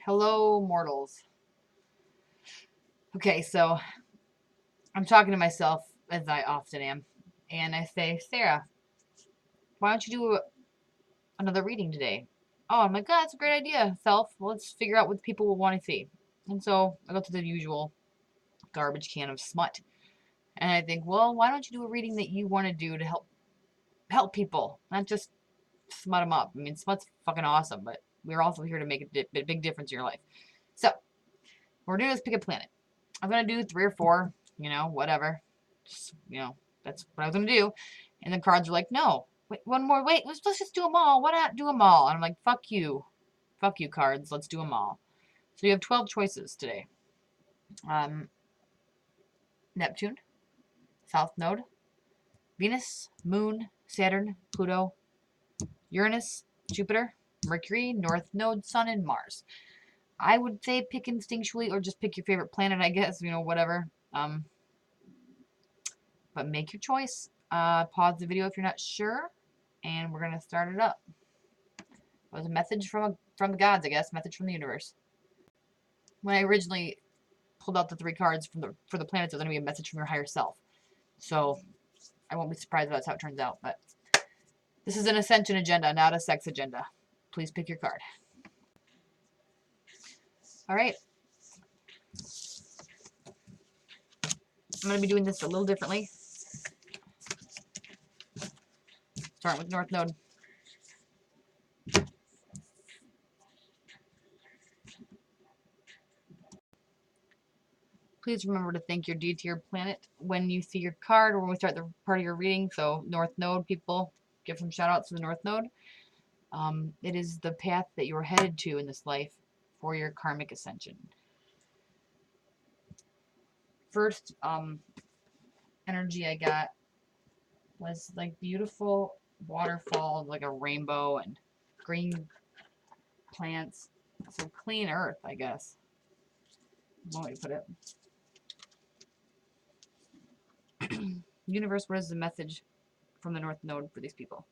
Hello, mortals. Okay, so I'm talking to myself, as I often am, and I say, Sarah, why don't you do another reading today? Oh, I'm like, God, that's a great idea, self. Well, let's figure out what people will want to see. And so I go to the usual garbage can of smut, and I think, well, why don't you do a reading that you want to do to help people, not just smut them up. I mean, smut's fucking awesome, but we're also here to make a big difference in your life. So what we're doing is pick a planet. I'm gonna do 3 or 4, whatever. Just, that's what I was gonna do. And the cards are like, no, wait, one more, wait, let's just do them all. Why not do them all? And I'm like, fuck you, cards. Let's do them all. So you have 12 choices today. Neptune, South Node, Venus, Moon, Saturn, Pluto, Uranus, Jupiter, Mercury, North Node, Sun, and Mars. I would say pick instinctually or just pick your favorite planet, I guess, whatever. But make your choice. Pause the video if you're not sure, and we're gonna start it up. It was a message from the gods, I guess, message from the universe. When I originally pulled out the 3 cards for the planets, it was gonna be a message from your higher self. So I won't be surprised if that's how it turns out. But this is an ascension agenda, not a sex agenda. Please pick your card. All right. I'm gonna be doing this a little differently. Starting with North Node. Please remember to thank your deity or planet when you see your card or when we start the part of your reading. So North Node people, give some shout outs to the North Node. It is the path that you're headed to in this life for your karmic ascension. First energy I got was like beautiful waterfall, like a rainbow and green plants. So clean earth, I guess. One way to put it. Universe, what is the message from the North Node for these people?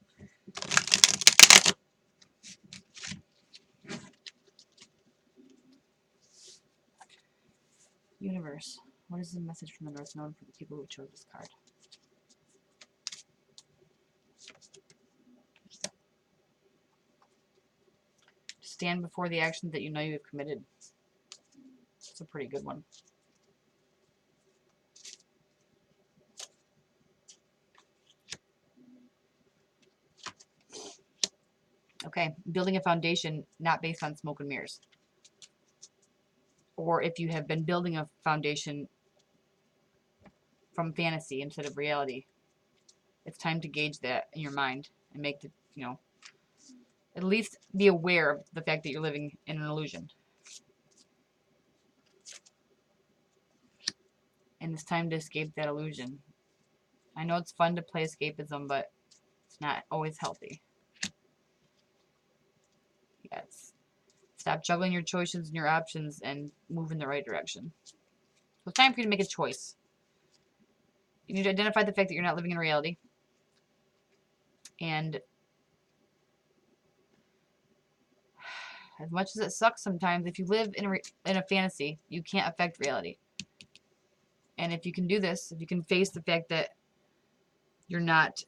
Universe, what is the message from the North Node for the people who chose this card? Stand before the actions that you know you have committed. It's a pretty good one. Okay, building a foundation not based on smoke and mirrors. Or if you have been building a foundation from fantasy instead of reality, it's time to gauge that in your mind and make the, at least be aware of the fact that you're living in an illusion. And it's time to escape that illusion. I know it's fun to play escapism, but it's not always healthy. Yes. Stop juggling your choices and your options and move in the right direction. So it's time for you to make a choice. You need to identify the fact that you're not living in reality. And as much as it sucks sometimes, if you live in a fantasy, you can't affect reality. And if you can do this, if you can face the fact that you're not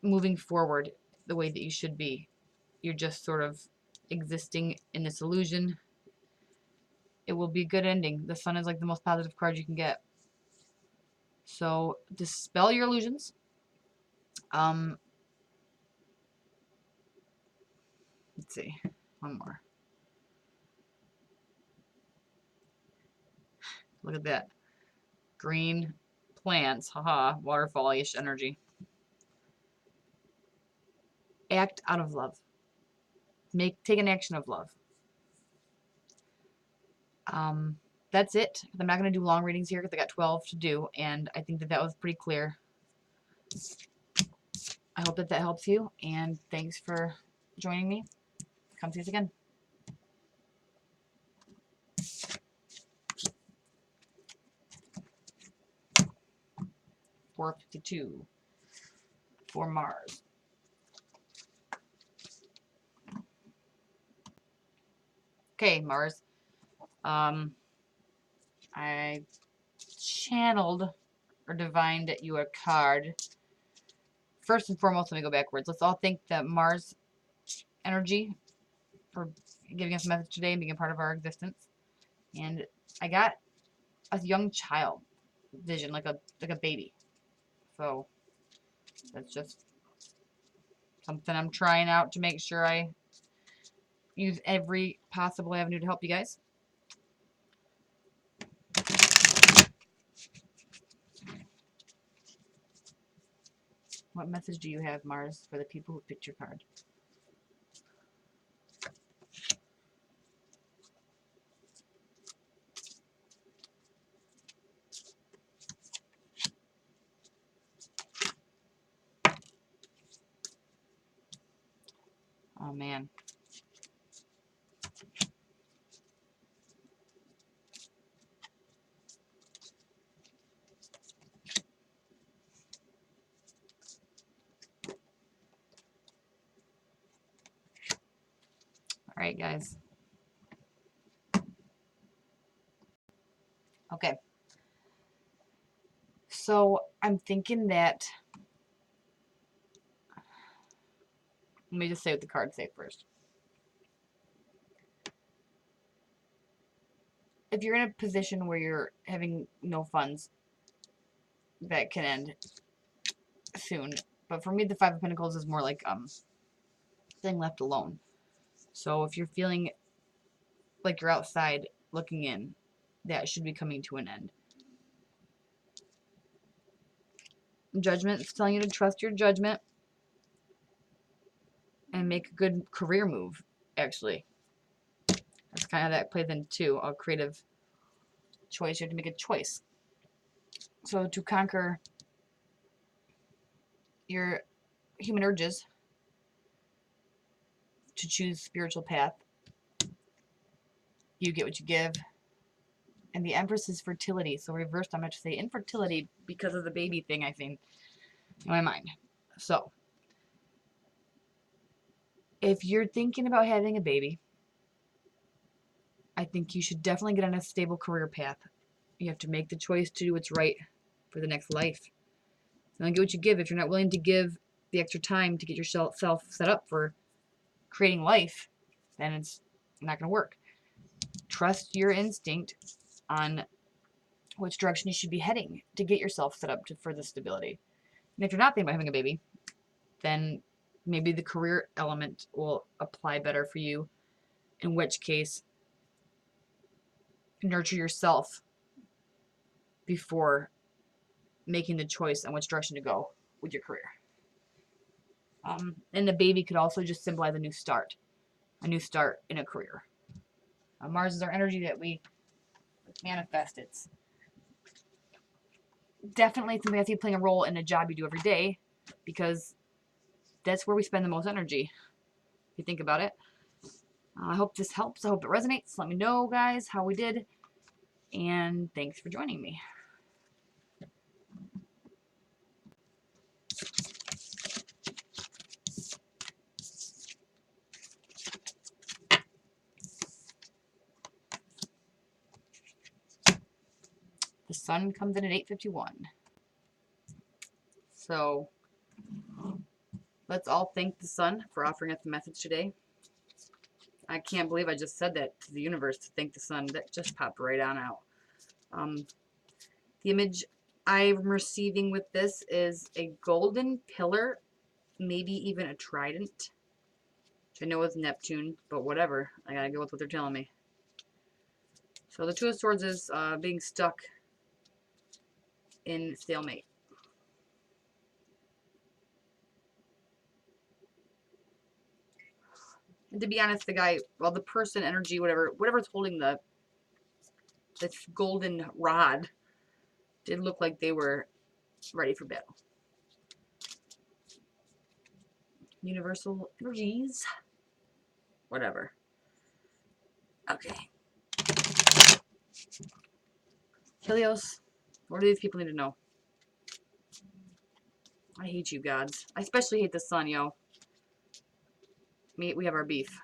moving forward the way that you should be, you're just sort of existing in this illusion, it will be a good ending. The Sun is like the most positive card you can get. So dispel your illusions. Let's see. One more. Look at that. Green plants. Haha. Waterfall-ish energy. Act out of love. Take an action of love. That's it. I'm not going to do long readings here because I got 12 to do, and I think that was pretty clear. I hope that helps you, and thanks for joining me. Come see us again. 452 for Mars. Okay, Mars. I channeled or divined you a card. First and foremost, let me go backwards. Let's all thank the Mars energy for giving us a message today and being a part of our existence. And I got a young child vision, like a baby. So that's just something I'm trying out to make sure I use every possible avenue to help you guys. What message do you have, Mars, for the people who picked your card? Oh, man. All right, guys. Okay. So I'm thinking that, let me just say what the cards say first. If you're in a position where you're having no funds, that can end soon. But for me, the Five of Pentacles is more like being left alone. So if you're feeling like you're outside looking in, that should be coming to an end. Judgment is telling you to trust your judgment and make a good career move, actually. That's kind of that plays into a creative choice. You have to make a choice. So to conquer your human urges, to choose spiritual path, you get what you give. And the Empress is fertility. So reversed, I'm going to say infertility because of the baby thing, I think, in my mind. So if you're thinking about having a baby, I think you should definitely get on a stable career path. You have to make the choice to do what's right for the next life. So get what you give. If you're not willing to give the extra time to get yourself set up for creating life, then it's not going to work. Trust your instinct on which direction you should be heading to get yourself set up for the stability. And if you're not thinking about having a baby, then maybe the career element will apply better for you, in which case nurture yourself before making the choice on which direction to go with your career. And the baby could also just symbolize a new start in a career. Mars is our energy that we manifest. It's definitely something I see playing a role in a job you do every day, because that's where we spend the most energy, if you think about it. I hope this helps. I hope it resonates. Let me know, guys, how we did. And thanks for joining me. The sun comes in at 8:51. So let's all thank the sun for offering us the message today. I can't believe I just said that to the universe, to thank the sun. That just popped right on out. The image I'm receiving with this is a golden pillar, maybe even a trident, which I know is Neptune, but whatever. I gotta go with what they're telling me. So the Two of Swords is being stuck in stalemate. And to be honest, the guy, well, the person, energy, whatever's holding this golden rod, did look like they were ready for battle. Universal energies. Whatever. Okay. Helios, what do these people need to know? I hate you, gods. I especially hate the sun, yo. We have our beef.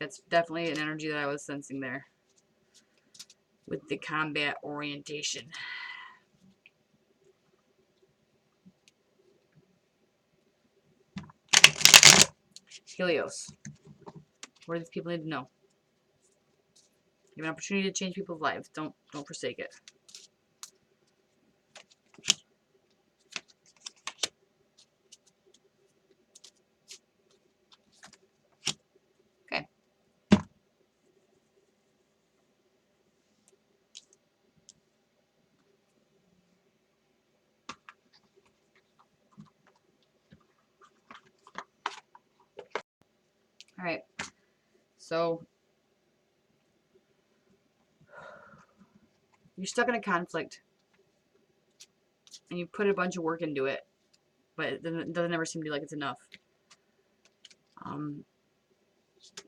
That's definitely an energy that I was sensing there with the combat orientation. Helios. What do these people need to know? You have an opportunity to change people's lives. Don't forsake it. Okay. All right. So you're stuck in a conflict and you put a bunch of work into it, but it doesn't ever seem to be like it's enough.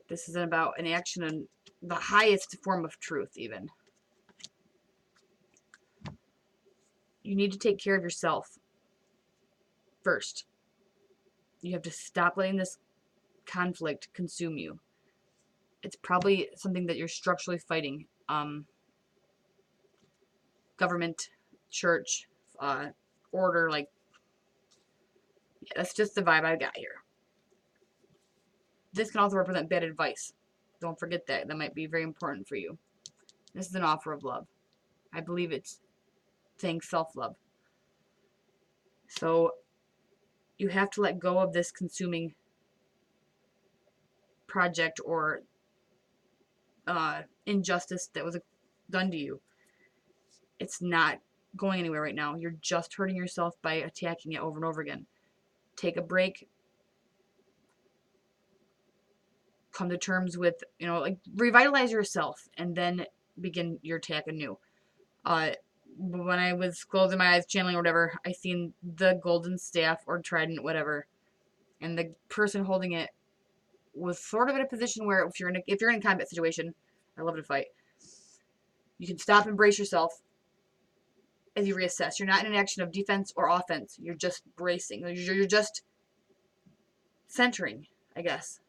This is about an action on the highest form of truth, even. You need to take care of yourself first. You have to stop letting this conflict consume you. It's probably something that you're structurally fighting. Government, church, order, like, yeah, that's just the vibe I got here. This can also represent bad advice. Don't forget that. That might be very important for you. This is an offer of love. I believe it's saying self-love. So you have to let go of this consuming project or injustice that was done to you. It's not going anywhere right now. You're just hurting yourself by attacking it over and over again. Take a break. Come to terms with, like, revitalize yourself and then begin your attack anew. When I was closing my eyes, channeling or whatever, I seen the golden staff or trident, whatever, and the person holding it was sort of in a position where if you're in a combat situation, I love to fight. You can stop and brace yourself as you reassess. You're not in an action of defense or offense. You're just bracing. You're just centering, I guess.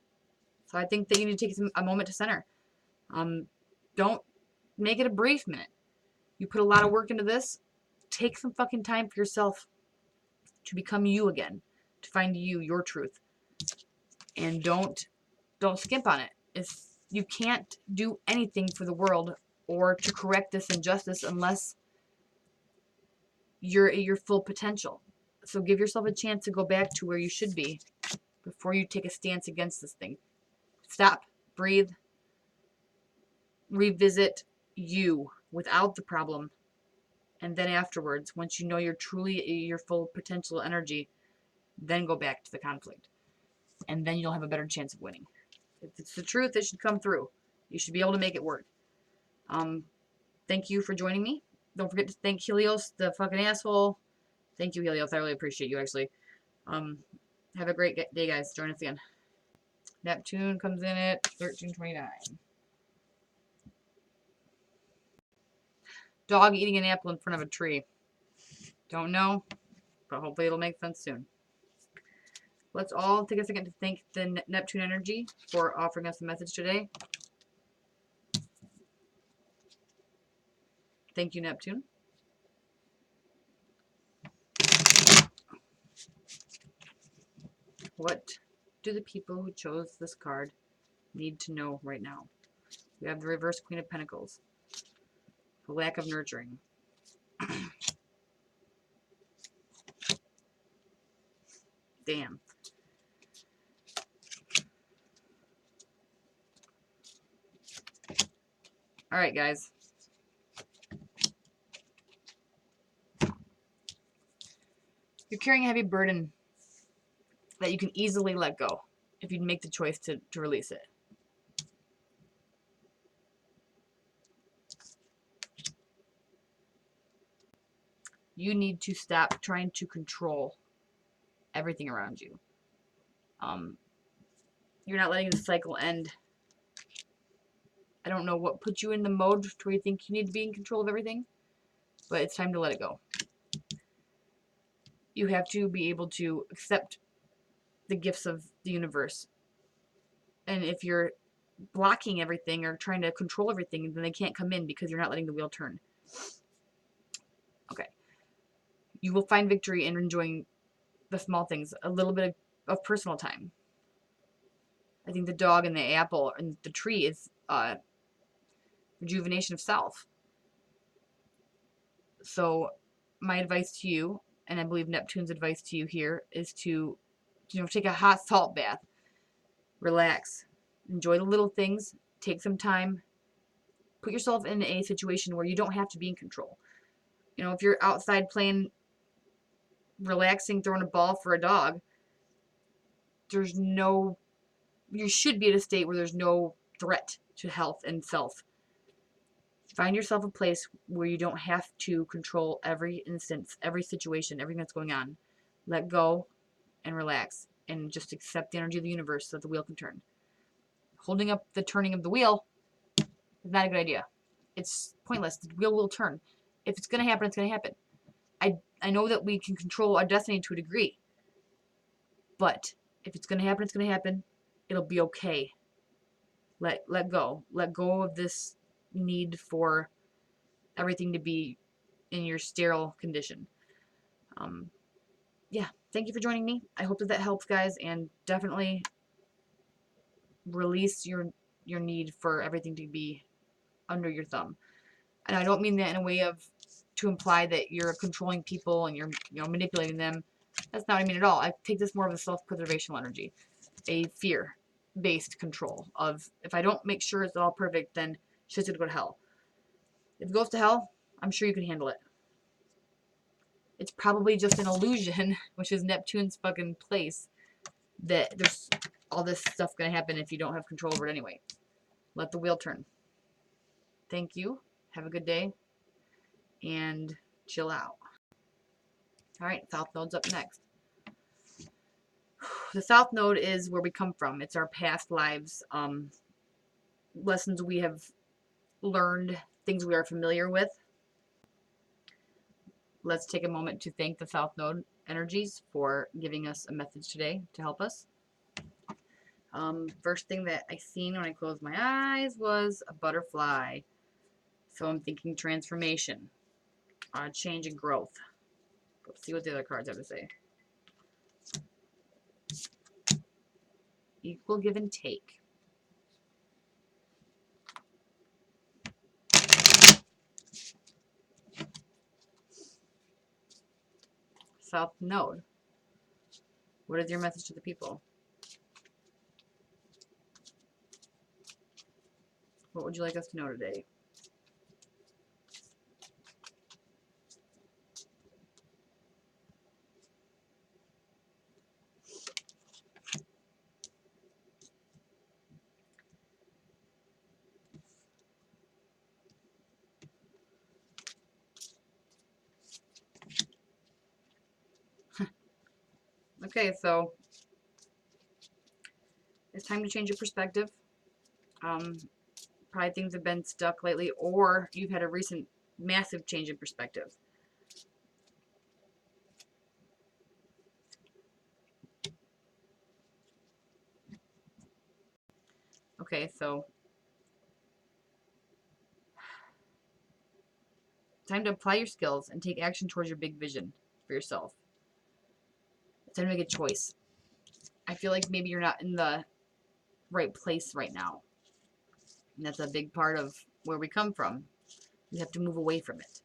So I think that you need to take a moment to center. Don't make it a brief minute. You put a lot of work into this. Take some fucking time for yourself to become you again, to find your truth, and don't skimp on it. You can't do anything for the world or to correct this injustice unless you're at your full potential. So give yourself a chance to go back to where you should be before you take a stance against this thing. Stop, breathe, revisit you without the problem, and then afterwards, once you know you're truly at your full potential energy, then go back to the conflict, and then you'll have a better chance of winning. If it's the truth, it should come through. You should be able to make it work. Thank you for joining me. Don't forget to thank Helios, the fucking asshole. Thank you, Helios. I really appreciate you, actually. Have a great day, guys. Join us again. Neptune comes in at 1329. Dog eating an apple in front of a tree. Don't know, but hopefully it'll make sense soon. Let's all take a second to thank the Neptune energy for offering us a message today. Thank you, Neptune. What do the people who chose this card need to know right now? We have the reverse Queen of Pentacles. The lack of nurturing. Damn. Alright, guys. You're carrying a heavy burden that you can easily let go if you make the choice to release it. You need to stop trying to control everything around you. You're not letting the cycle end. I don't know what put you in the mode to where you think you need to be in control of everything, but it's time to let it go. You have to be able to accept the gifts of the universe. And if you're blocking everything or trying to control everything, then they can't come in because you're not letting the wheel turn. Okay. You will find victory in enjoying the small things, a little bit of personal time. I think the dog and the apple and the tree is rejuvenation of self. So my advice to you, and I believe Neptune's advice to you here, is to, take a hot salt bath, relax, enjoy the little things, take some time, put yourself in a situation where you don't have to be in control. If you're outside playing, relaxing, throwing a ball for a dog, you should be at a state where there's no threat to health and self. Find yourself a place where you don't have to control every instance, every situation, everything that's going on. Let go and relax and just accept the energy of the universe so that the wheel can turn. Holding up the turning of the wheel is not a good idea. It's pointless. The wheel will turn. If it's going to happen, it's going to happen. I know that we can control our destiny to a degree, but if it's going to happen, it's going to happen. It'll be okay. Let go. Let go of this need for everything to be in your sterile condition. Yeah, thank you for joining me. I hope that helps, guys, and definitely release your need for everything to be under your thumb. And I don't mean that in a way to imply that you're controlling people and you're manipulating them. That's not what I mean at all. I take this more of a self-preservational energy, a fear-based control of, if I don't make sure it's all perfect, then shit's gonna go to hell. If it goes to hell, I'm sure you can handle it. It's probably just an illusion, which is Neptune's fucking place, that there's all this stuff gonna happen if you don't have control over it anyway. Let the wheel turn. Thank you. Have a good day. And chill out. Alright, South Node's up next. The South Node is where we come from. It's our past lives, lessons we have learned, things we are familiar with. Let's take a moment to thank the South Node energies for giving us a message today to help us. First thing that I seen when I closed my eyes was a butterfly. So I'm thinking transformation, change and growth. Let's see what the other cards have to say. Equal give and take. South Node. What is your message to the people? What would you like us to know today? Okay, so it's time to change your perspective. Probably things have been stuck lately, or you've had a recent massive change in perspective. Okay, so time to apply your skills and take action towards your big vision for yourself. It's time to make a choice. I feel like maybe you're not in the right place right now. And that's a big part of where we come from. You have to move away from it.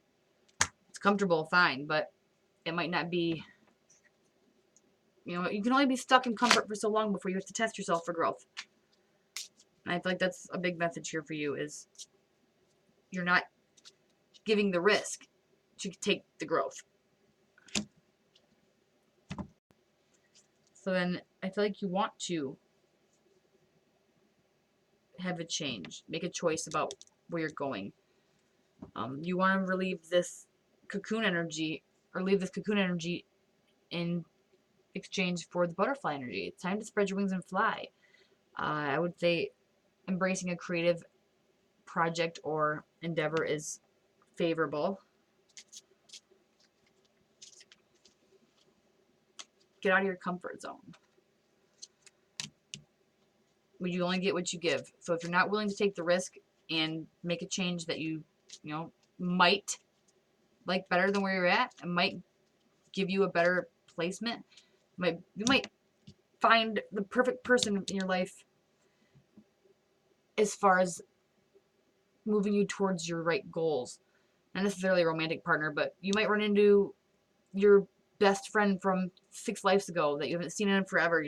It's comfortable, fine, but it might not be, you can only be stuck in comfort for so long before you have to test yourself for growth. And I feel like that's a big message here for you, is you're not giving the risk to take the growth. So then I feel like you want to have a change, make a choice about where you're going. You want to relieve this cocoon energy, or leave this cocoon energy in exchange for the butterfly energy. It's time to spread your wings and fly. I would say embracing a creative project or endeavor is favorable. Get out of your comfort zone. You only get what you give. So if you're not willing to take the risk and make a change that you might like better than where you're at, and might give you a better placement, you might find the perfect person in your life as far as moving you towards your right goals. Not necessarily a romantic partner, but you might run into your best friend from 6 lives ago that you haven't seen in forever.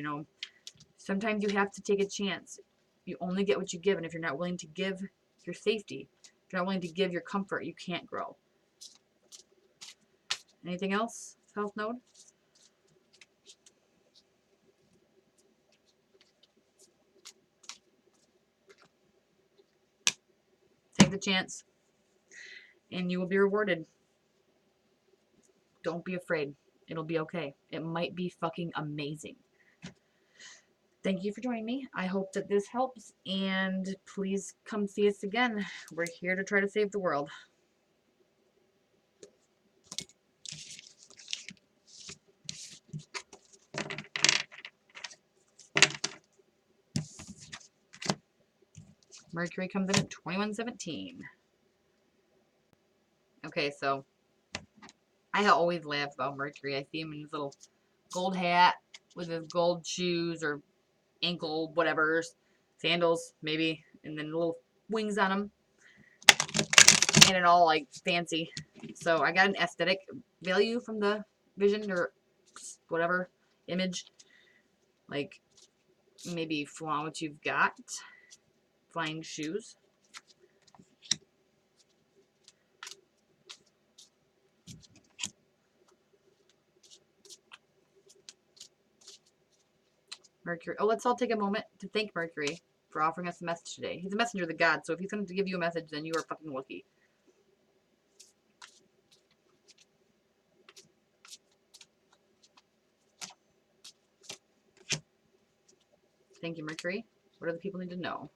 Sometimes you have to take a chance. You only get what you give, and if you're not willing to give your safety, if you're not willing to give your comfort, you can't grow. Anything else, South Node? Take the chance, and you will be rewarded. Don't be afraid. It'll be okay. It might be fucking amazing. Thank you for joining me. I hope that this helps, and please come see us again. We're here to try to save the world. Mercury comes in at 2117. Okay, so I always laugh about Mercury. I see him in his little gold hat with his gold shoes or ankle whatever, sandals maybe, and then little wings on him, and it all like fancy. So I got an aesthetic value from the vision or whatever image, like maybe flaunt what you've got, flying shoes. Mercury. Oh, let's all take a moment to thank Mercury for offering us a message today. He's a messenger of the gods, so if he's going to give you a message, then you are fucking lucky. Thank you, Mercury. What do the people need to know?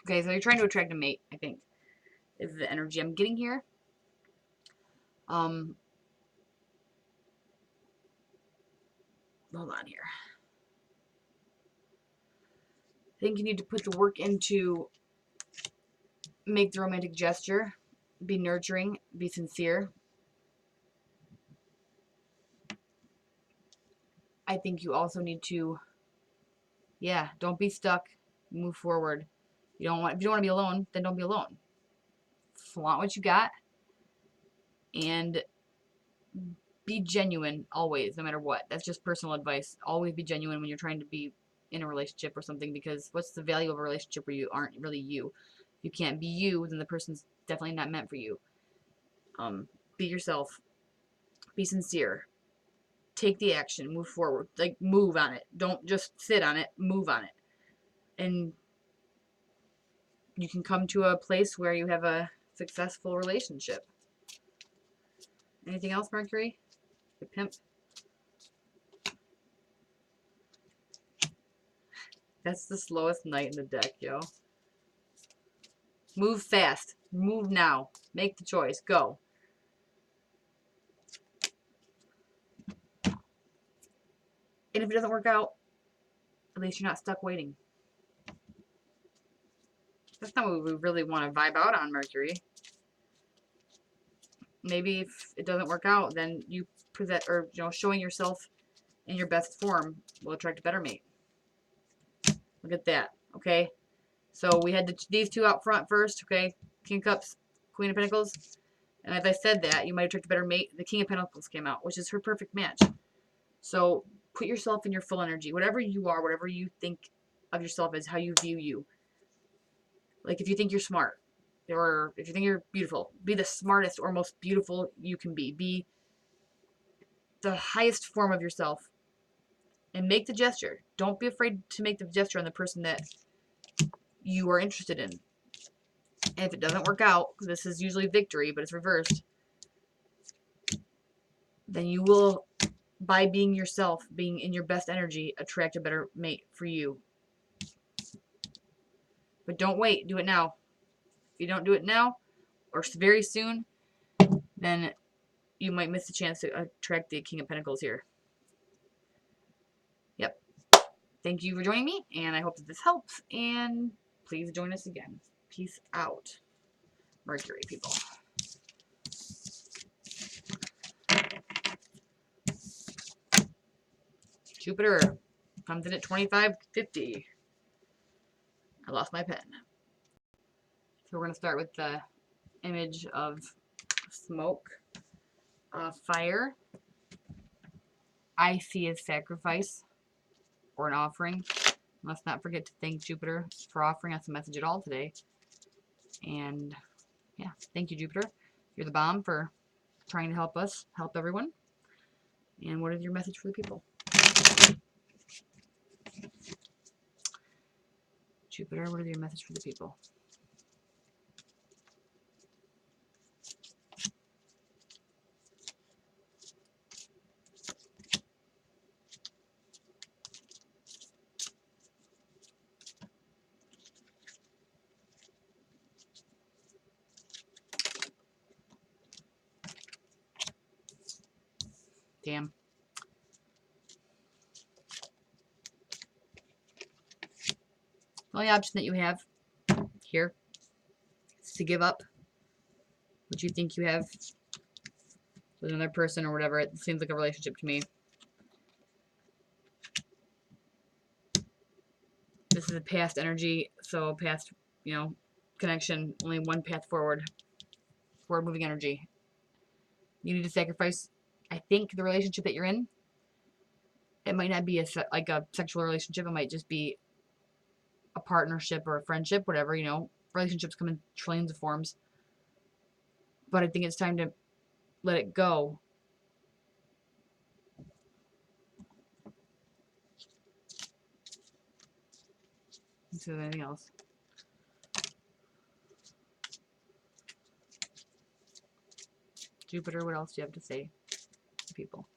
Okay, so you're trying to attract a mate, I think, is the energy I'm getting here. Hold on here. I think you need to put the work into make the romantic gesture, be nurturing, be sincere. I think you also need to, don't be stuck. Move forward. If you don't want to be alone, then don't be alone. Flaunt what you got, and be genuine always, no matter what. That's just personal advice. Always be genuine when you're trying to be in a relationship or something, because what's the value of a relationship where you aren't really you? If you can't be you, then the person's definitely not meant for you. Be yourself. Be sincere. Take the action. Move forward. Like, move on it. Don't just sit on it. Move on it. And you can come to a place where you have a successful relationship. Anything else, Mercury? The pimp. That's the slowest knight in the deck, yo. Move fast. Move now. Make the choice. Go. And if it doesn't work out, at least you're not stuck waiting. That's not what we really want to vibe out on, Mercury. Maybe if it doesn't work out, then you present, or showing yourself in your best form will attract a better mate. Look at that. Okay. So we had these two out front first. Okay. King of Cups, Queen of Pentacles. And as I said that, you might attract a better mate. The King of Pentacles came out, which is her perfect match. So put yourself in your full energy. Whatever you are, whatever you think of yourself as, how you view you. Like, if you think you're smart, or if you think you're beautiful, be the smartest or most beautiful you can be. Be the highest form of yourself and make the gesture. Don't be afraid to make the gesture on the person that you are interested in. And if it doesn't work out, this is usually victory, but it's reversed, then you will, by being yourself, being in your best energy, attract a better mate for you. But don't wait. Do it now. If you don't do it now, or very soon, then you might miss the chance to attract the King of Pentacles here. Yep. Thank you for joining me, and I hope that this helps, and please join us again. Peace out. Mercury, people. Jupiter comes in at 2550. I lost my pen. So we're going to start with the image of smoke, fire. I see as sacrifice or an offering. Let's not forget to thank Jupiter for offering us a message at all today. And yeah, thank you, Jupiter. You're the bomb for trying to help us, help everyone. And what is your message for the people? Jupiter, what is your message for the people? Damn. The only option that you have here is to give up what you think you have with another person or whatever. It seems like a relationship to me. This is a past energy, so past, connection. Only one path forward. Forward moving energy. You need to sacrifice, I think, the relationship that you're in. It might not be a sexual relationship. It might just be a partnership or a friendship, whatever, Relationships come in trillions of forms. But I think it's time to let it go. Let's see if there's anything else. Jupiter, what else do you have to say to people?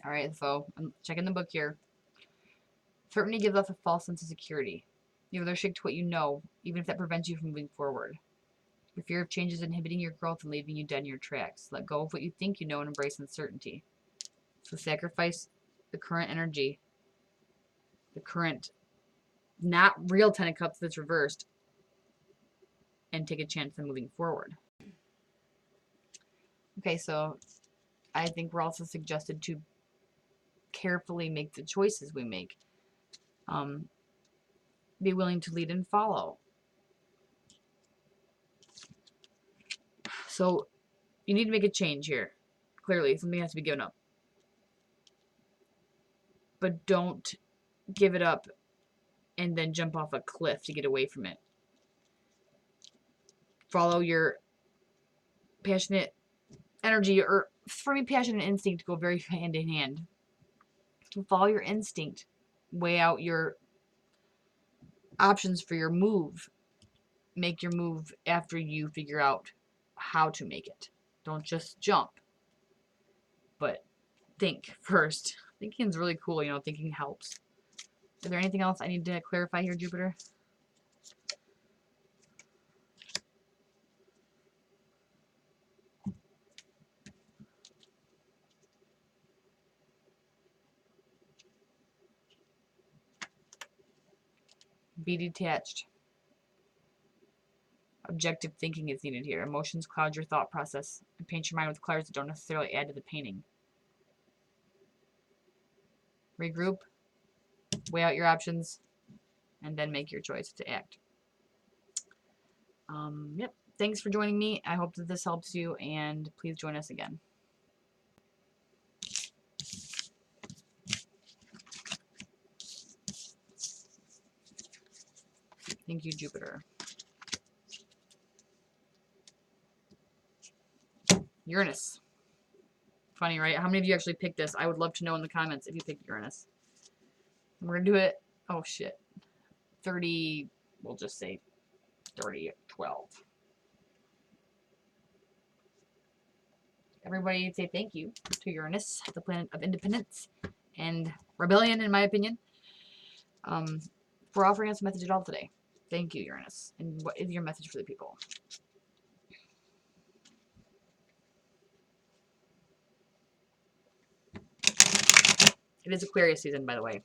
Alright, so I'm checking the book here. Certainty gives off a false sense of security. You're allergic to what you know, even if that prevents you from moving forward. Your fear of change is inhibiting your growth and leaving you dead in your tracks. Let go of what you think you know and embrace uncertainty. So sacrifice the current energy, the current, not real Ten of Cups that's reversed, and take a chance on moving forward. Okay, so I think we're also suggested to carefully make the choices we make. Be willing to lead and follow. So you need to make a change here. Clearly, something has to be given up. But don't give it up and then jump off a cliff to get away from it. Follow your passionate energy, or for me, passion and instinct go very hand in hand. So follow your instinct. Weigh out your options for your move. Make your move after you figure out how to make it. Don't just jump, but think first. Thinking is really cool, thinking helps. Is there anything else I need to clarify here, Jupiter? Be detached. Objective thinking is needed here. Emotions cloud your thought process and paint your mind with colors that don't necessarily add to the painting. Regroup, weigh out your options, and then make your choice to act. Yep. Thanks for joining me. I hope that this helps you, and please join us again. Thank you, Jupiter. Uranus. Funny, right? How many of you actually picked this? I would love to know in the comments if you picked Uranus. We're going to do it. Oh, shit. 30, we'll just say 30-12. Everybody say thank you to Uranus, the planet of independence and rebellion, in my opinion, for offering us a message at all today. Thank you, Uranus. And what is your message for the people? It is Aquarius season, by the way,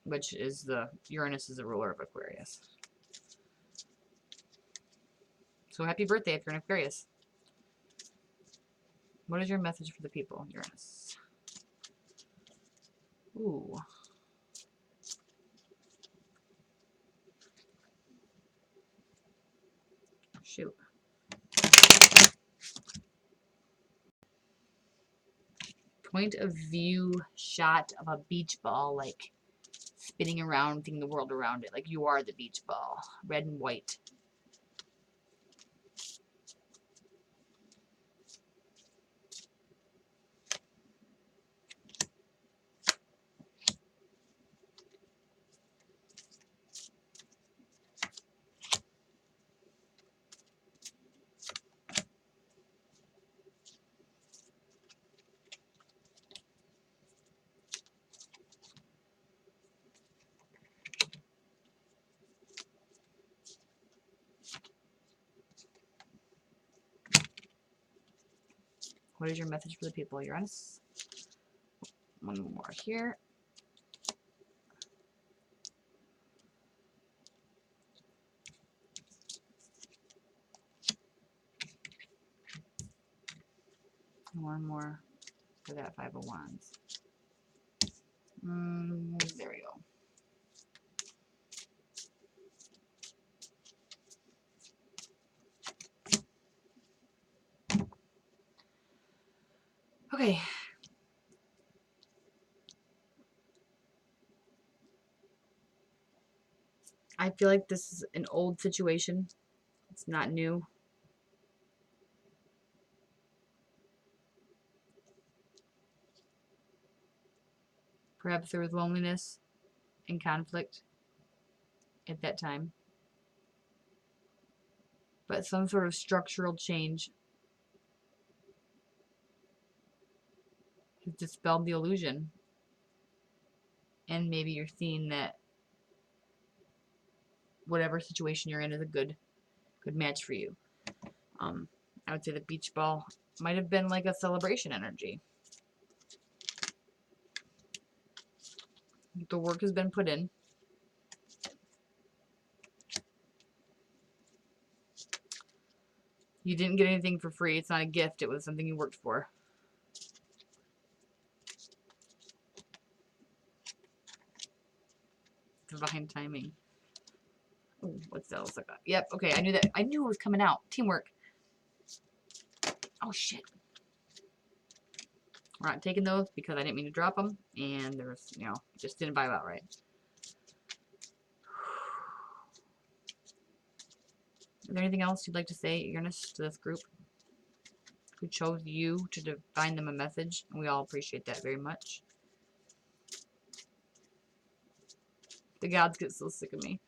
which is Uranus is the ruler of Aquarius. So happy birthday if you're an Aquarius. What is your message for the people, Uranus? Ooh. Shoot. Point of view shot of a beach ball, like spinning around, thinking the world around it, like you are the beach ball, red and white. What is your message for the people, Uranus? One more here. One more for that 5 of Wands. There we go. Okay. I feel like this is an old situation. It's not new. Perhaps there was loneliness and conflict at that time. But some sort of structural change has dispelled the illusion. And maybe you're seeing that whatever situation you're in is a good match for you. I would say the beach ball might have been like a celebration energy. The work has been put in. You didn't get anything for free. It's not a gift. It was something you worked for. Divine timing. Ooh, what's else I got? Yep, okay, I knew that. I knew it was coming out. Teamwork. Oh, shit. We're not taking those because I didn't mean to drop them. And there was, just didn't vibe out right. Is there anything else you'd like to say, Uranus, to this group who chose you to divine them a message? And we all appreciate that very much. The gods get so sick of me.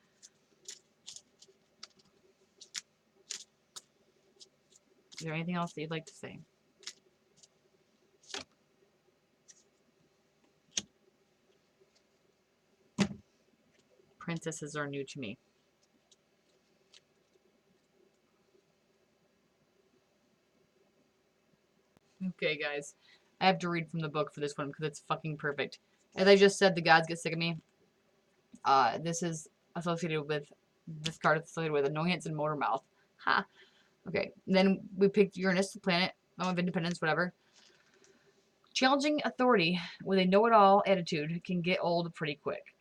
Is there anything else that you'd like to say? Princesses are new to me. Okay, guys. I have to read from the book for this one because it's fucking perfect. As I just said, the gods get sick of me. This is associated with, this card is associated with annoyance and motor mouth. Ha. Okay. Then we picked Uranus, the planet of independence, whatever. Challenging authority with a know-it-all attitude can get old pretty quick.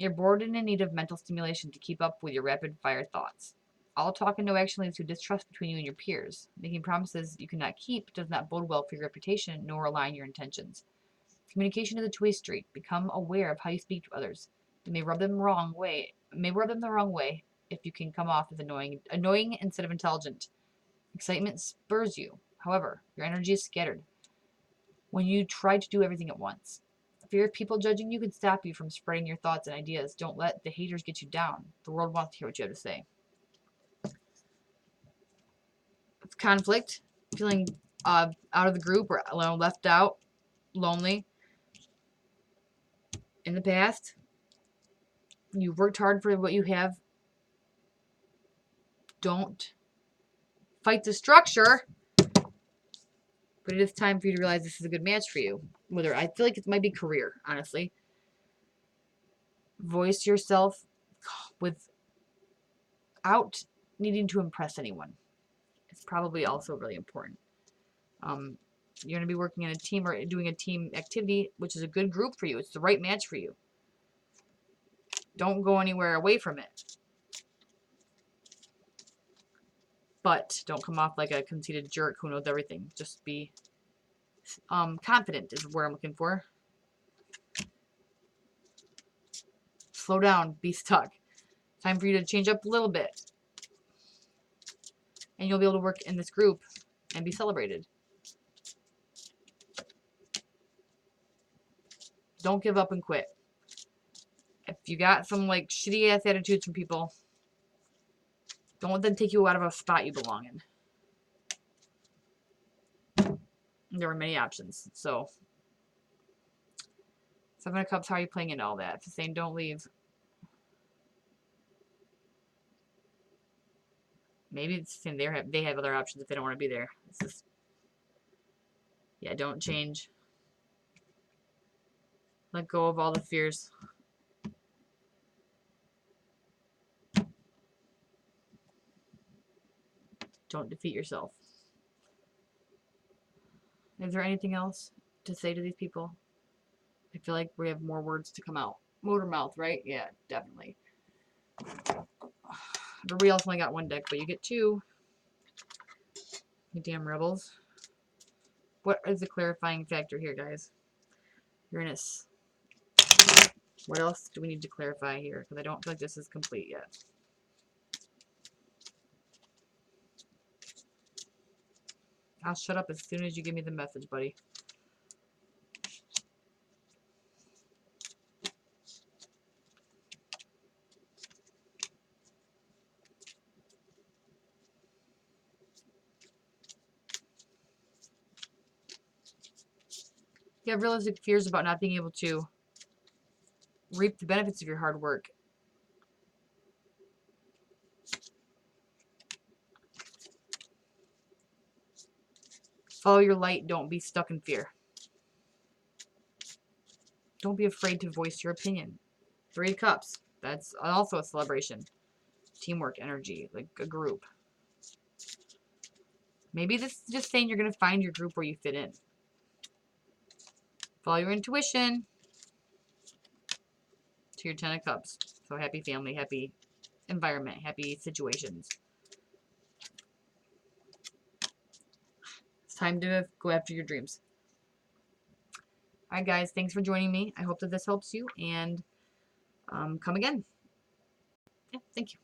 You're bored and in need of mental stimulation to keep up with your rapid-fire thoughts. All talk and no action leads to distrust between you and your peers. Making promises you cannot keep does not bode well for your reputation nor align your intentions. Communication is a two-way street. Become aware of how you speak to others. You may rub them the wrong way if you can come off as annoying instead of intelligent. Excitement spurs you. However, your energy is scattered when you try to do everything at once. Fear of people judging you can stop you from spreading your thoughts and ideas. Don't let the haters get you down. The world wants to hear what you have to say. Conflict, feeling out of the group or alone, left out, lonely. In the past, you've worked hard for what you have. Don't fight the structure. But it is time for you to realize this is a good match for you. Whether I feel like it might be career, honestly. Voice yourself without needing to impress anyone. It's probably also really important. You're going to be working in a team or doing a team activity, which is a good group for you. It's the right match for you. Don't go anywhere away from it. But don't come off like a conceited jerk who knows everything. Just be confident is where I'm looking for. Slow down. Be stuck. Time for you to change up a little bit. And you'll be able to work in this group and be celebrated. Don't give up and quit. If you got some like shitty ass attitudes from people, don't let them take you out of a spot you belong in. There were many options. So, Seven of Cups, how are you playing into all that? It's saying don't leave. Maybe it's saying they have other options if they don't want to be there. It's just, yeah, don't change. Let go of all the fears. Don't defeat yourself. Is there anything else to say to these people? I feel like we have more words to come out. Motor mouth, right? Yeah, definitely. Everybody else only got one deck, but you get two. You damn rebels. What is the clarifying factor here, guys? Uranus. What else do we need to clarify here? Because I don't feel like this is complete yet. I'll shut up as soon as you give me the message, buddy. You have realistic fears about not being able to reap the benefits of your hard work. Follow your light. Don't be stuck in fear. Don't be afraid to voice your opinion. 3 of Cups. That's also a celebration. Teamwork, energy, like a group. Maybe this is just saying you're going to find your group where you fit in. Follow your intuition. To your 10 of Cups. So happy family, happy environment, happy situations. It's time to go after your dreams. Alright guys, thanks for joining me. I hope that this helps you, and come again. Yeah, thank you.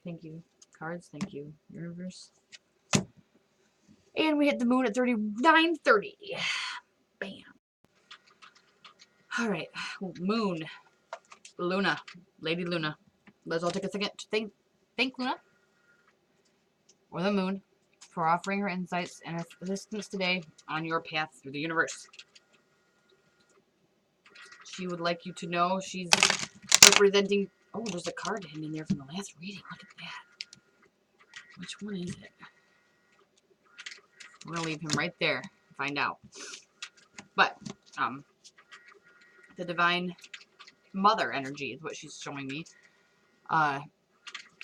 Thank you, cards. Thank you, universe. And we hit the moon at 39:30. Bam. All right, moon, Luna, Lady Luna. Let's all take a second to thank Luna, or the moon, for offering her insights and assistance today on your path through the universe. She would like you to know she's representing... Oh, there's a card hidden in there from the last reading. Look at that. Which one is it? We're going to leave him right there. Find out. But, the divine mother energy is what she's showing me.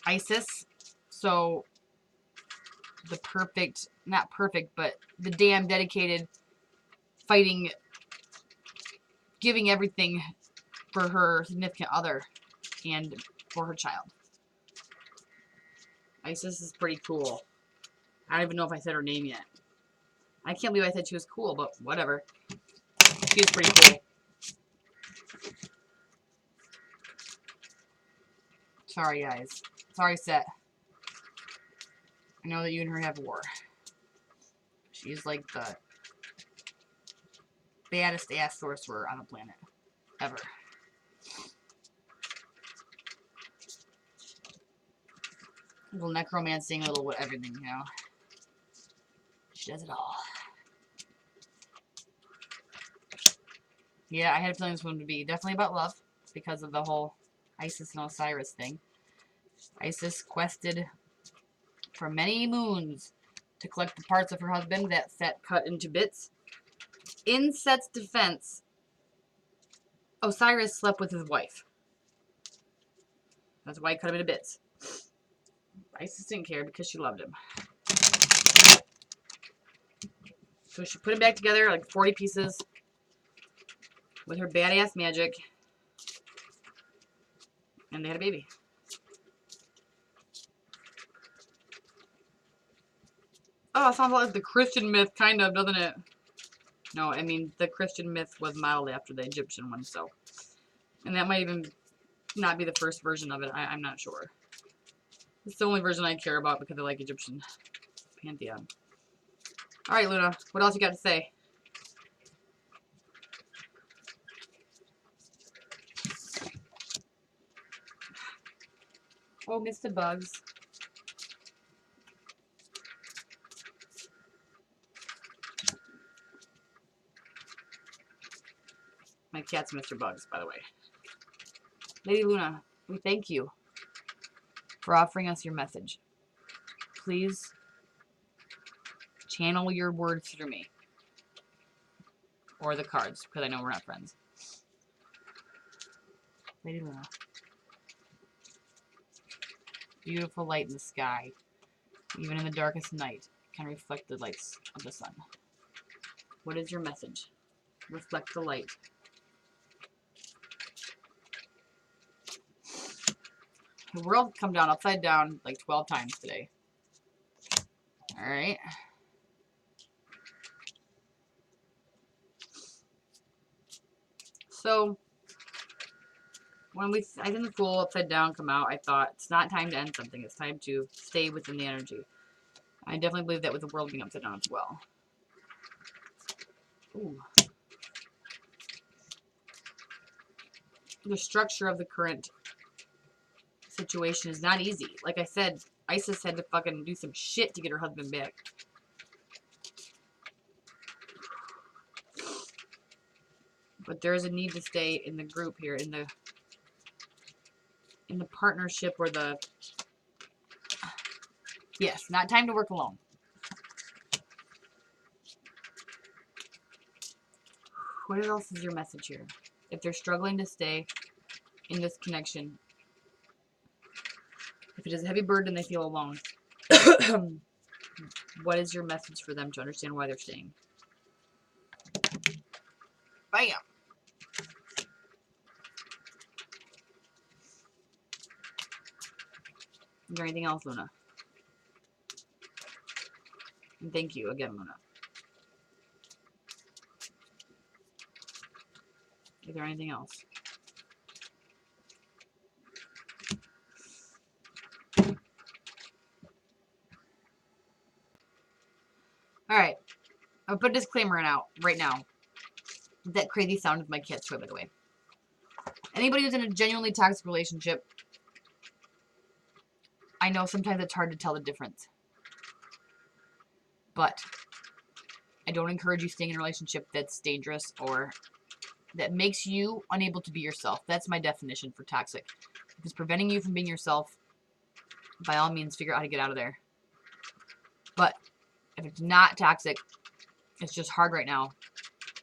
Isis. So, the perfect, not perfect, but the damn dedicated, fighting, giving everything for her significant other and for her child. Isis is pretty cool. I don't even know if I said her name yet. I can't believe I said she was cool, but whatever. She is pretty cool. Sorry, guys. Sorry, Set. I know that you and her have war. She's like the baddest ass sorcerer on the planet. Ever. A little necromancing, a little everything, you know. She does it all. Yeah, I had a feeling this one would be definitely about love because of the whole Isis and Osiris thing. Isis quested for many moons to collect the parts of her husband that Set cut into bits. In Set's defense, Osiris slept with his wife. That's why he cut him into bits. Isis didn't care because she loved him. So she put him back together, like 40 pieces, with her badass magic. And they had a baby. Oh, it sounds like the Christian myth, kind of, doesn't it? No, I mean, the Christian myth was modeled after the Egyptian one, so. And that might even not be the first version of it. I'm not sure. It's the only version I care about because I like Egyptian pantheon. Alright, Luna, what else you got to say? Oh, Mr. Bugs. My cat's Mr. Bugs, by the way. Lady Luna, we thank you for offering us your message. Please channel your words through me. Or the cards, because I know we're not friends. Lady Luna. Beautiful light in the sky. Even in the darkest night, can reflect the lights of the sun. What is your message? Reflect the light. The world come down upside down like 12 times today. Alright. So, when I did the Fool upside down come out, I thought it's not time to end something. It's time to stay within the energy. I definitely believe that with the world being upside down as well. Ooh. The structure of the current situation is not easy. Like I said, Isis had to fucking do some shit to get her husband back. But there is a need to stay in the group here, in the partnership or the... Yes, not time to work alone. What else is your message here? If they're struggling to stay in this connection, if it is a heavy burden, they feel alone. What is your message for them to understand why they're staying? Bam! Is there anything else, Luna? And thank you again, Luna. Is there anything else? Alright. I'll put a disclaimer out right now. That crazy sound of my cat's toy, by the way. Anybody who's in a genuinely toxic relationship, I know sometimes it's hard to tell the difference. But I don't encourage you staying in a relationship that's dangerous or that makes you unable to be yourself. That's my definition for toxic. If it's preventing you from being yourself, by all means, figure out how to get out of there. But If it's not toxic, it's just hard right now,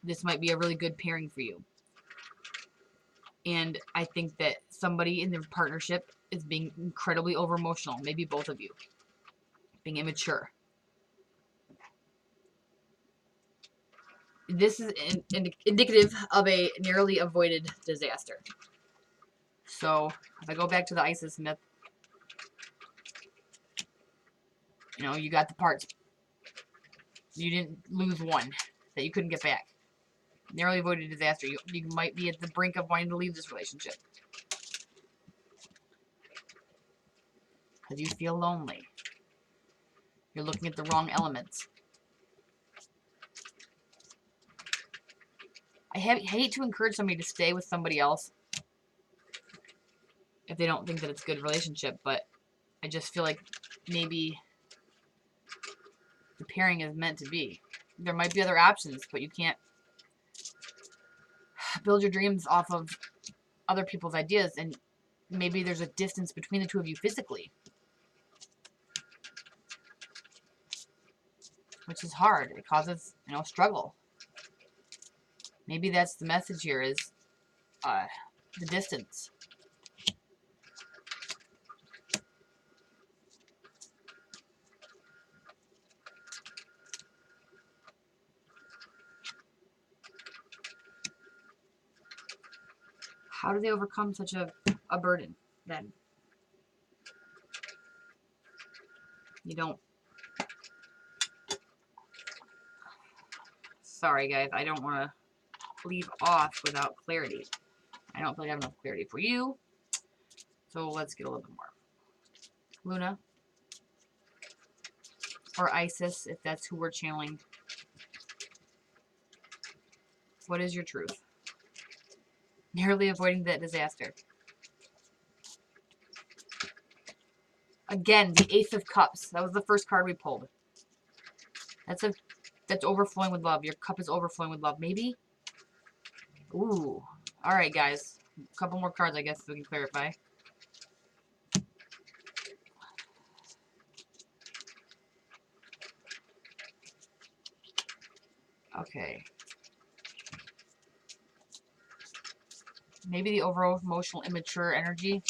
this might be a really good pairing for you. And I think that somebody in their partnership is being incredibly over emotional. Maybe both of you. Being immature. This is indicative of a narrowly avoided disaster. So, if I go back to the Isis myth, you know, you got the parts. You didn't lose one that you couldn't get back. Narrowly avoided disaster. You might be at the brink of wanting to leave this relationship. Because you feel lonely. You're looking at the wrong elements. I hate to encourage somebody to stay with somebody else if they don't think that it's a good relationship, but I just feel like maybe the pairing is meant to be. There might be other options, but you can't build your dreams off of other people's ideas, and maybe there's a distance between the two of you physically, which is hard. It causes, you know, struggle. Maybe that's the message here, is the distance. How do they overcome such a burden, then? You don't... Sorry, guys. I don't want to leave off without clarity. I don't feel like I have enough clarity for you. So let's get a little bit more. Luna. Or Isis, if that's who we're channeling. What is your truth? Narrowly avoiding that disaster. Again, the Ace of Cups. That was the first card we pulled. That's overflowing with love. Your cup is overflowing with love. Maybe? Ooh. Alright, guys. A couple more cards, I guess, so we can clarify. Okay. Maybe the overall emotional immature energy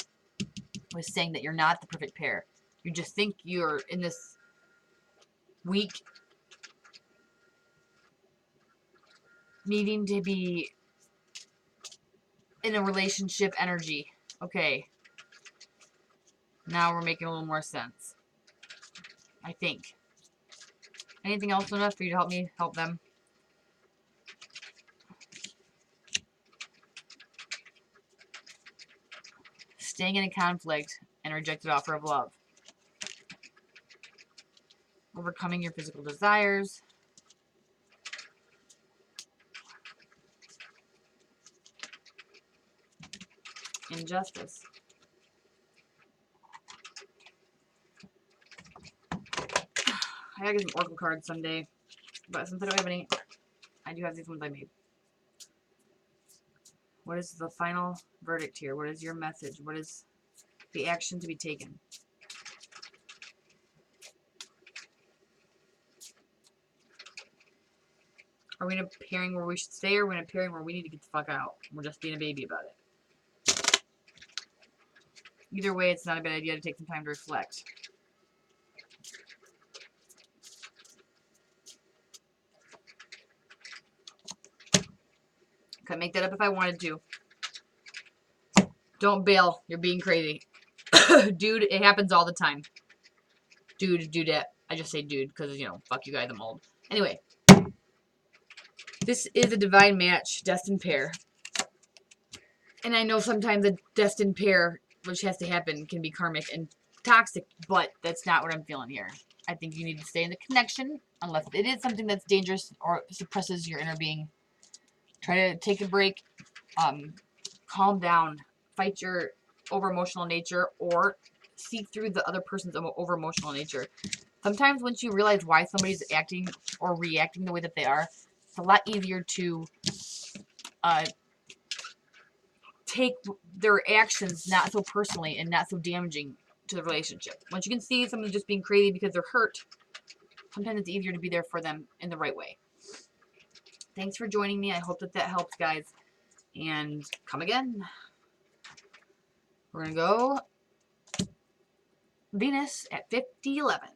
was saying that you're not the perfect pair. You just think you're in this weak, needing to be in a relationship energy. Okay. Now we're making a little more sense. I think. Anything else enough for you to help me help them? Staying in a conflict and a rejected offer of love. Overcoming your physical desires. Injustice. I gotta get some Oracle cards someday. But since I don't have any, I do have these ones I made. What is the final verdict here? What is your message? What is the action to be taken? Are we in a pairing where we should stay, or are we in a pairing where we need to get the fuck out? We're just being a baby about it. Either way, it's not a bad idea to take some time to reflect. Could make that up if I wanted to. Don't bail. You're being crazy. Dude, it happens all the time. Dudette. I just say dude because, you know, fuck you guys, I'm old. Anyway. This is a divine match, destined pair. And I know sometimes a destined pair, which has to happen, can be karmic and toxic, but that's not what I'm feeling here. I think you need to stay in the connection, unless it is something that's dangerous or suppresses your inner being. Try to take a break, calm down, fight your over-emotional nature, or see through the other person's over-emotional nature. Sometimes once you realize why somebody's acting or reacting the way that they are, it's a lot easier to take their actions not so personally and not so damaging to the relationship. Once you can see someone's just being crazy because they're hurt, sometimes it's easier to be there for them in the right way. Thanks for joining me. I hope that helps, guys. And come again. We're going to go Venus at 5011.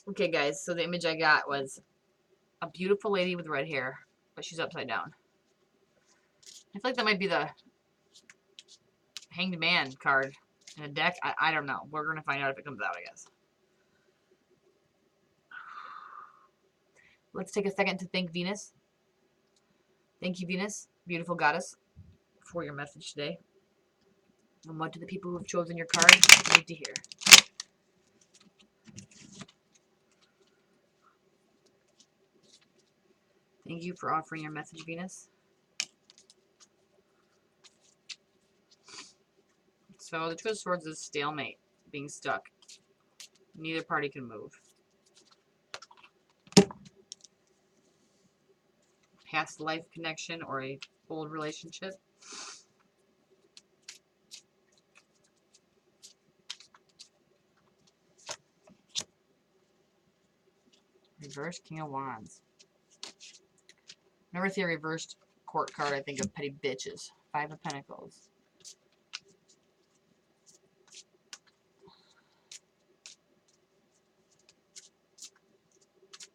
Okay, guys, so the image I got was a beautiful lady with red hair, but she's upside down. I feel like that might be the Hanged Man card in a deck. I don't know. We're going to find out if it comes out, I guess. Let's take a second to thank Venus. Thank you, Venus, beautiful goddess, for your message today. And what do the people who have chosen your card need to hear? Thank you for offering your message, Venus. So the Two of Swords is stalemate, being stuck. Neither party can move. Past life connection or a old relationship. Reverse King of Wands. Whenever I see a reversed court card, I think of petty bitches. Five of Pentacles.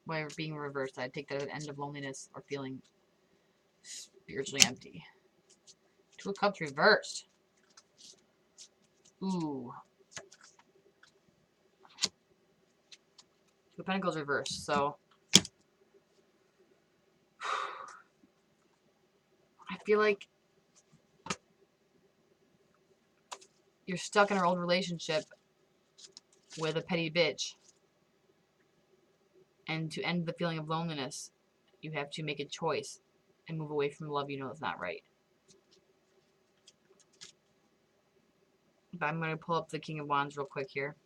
By being reversed, I'd take that as an end of loneliness or feeling spiritually empty. Two of Cups reversed. Ooh. Two of Pentacles reversed. So I feel like you're stuck in an old relationship with a petty bitch. And to end the feeling of loneliness, you have to make a choice and move away from love you know is not right. But I'm going to pull up the King of Wands real quick here.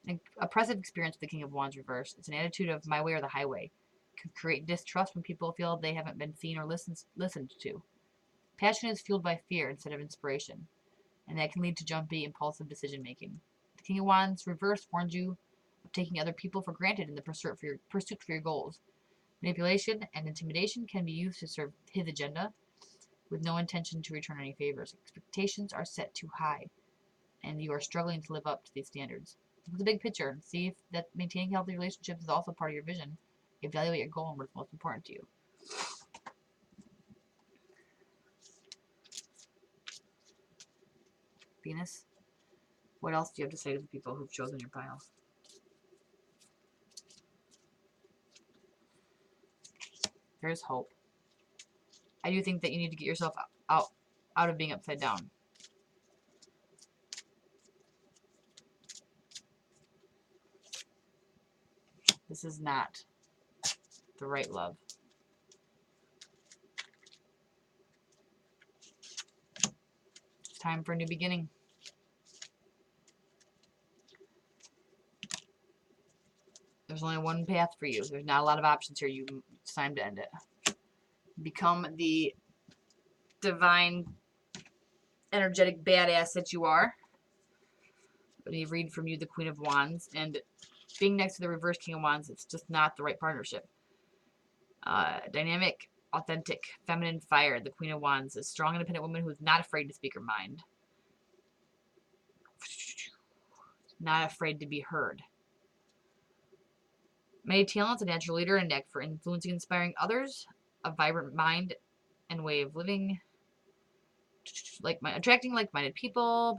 An oppressive experience with the King of Wands reversed. It's an attitude of my way or the highway. It can create distrust when people feel they haven't been seen or listened to. Passion is fueled by fear instead of inspiration, and that can lead to jumpy, impulsive decision making. The King of Wands reversed warns you of taking other people for granted in the pursuit for your goals. Manipulation and intimidation can be used to serve his agenda, with no intention to return any favors. Expectations are set too high, and you are struggling to live up to these standards. Look at the big picture and see if that maintaining healthy relationships is also part of your vision. Evaluate your goal and what's most important to you. Venus, what else do you have to say to the people who've chosen your pile? There's hope. I do think that you need to get yourself out of being upside down. This is not the right love. It's time for a new beginning. There's only one path for you. There's not a lot of options here. It's time to end it. Become the divine, energetic badass that you are. Let me read from you the Queen of Wands. And being next to the reverse King of Wands, it's just not the right partnership. Dynamic, authentic, feminine fire. The Queen of Wands is a strong, independent woman who is not afraid to speak her mind. Not afraid to be heard. Many talents, a natural leader, and a knack for influencing and inspiring others, a vibrant mind and way of living, attracting like-minded people,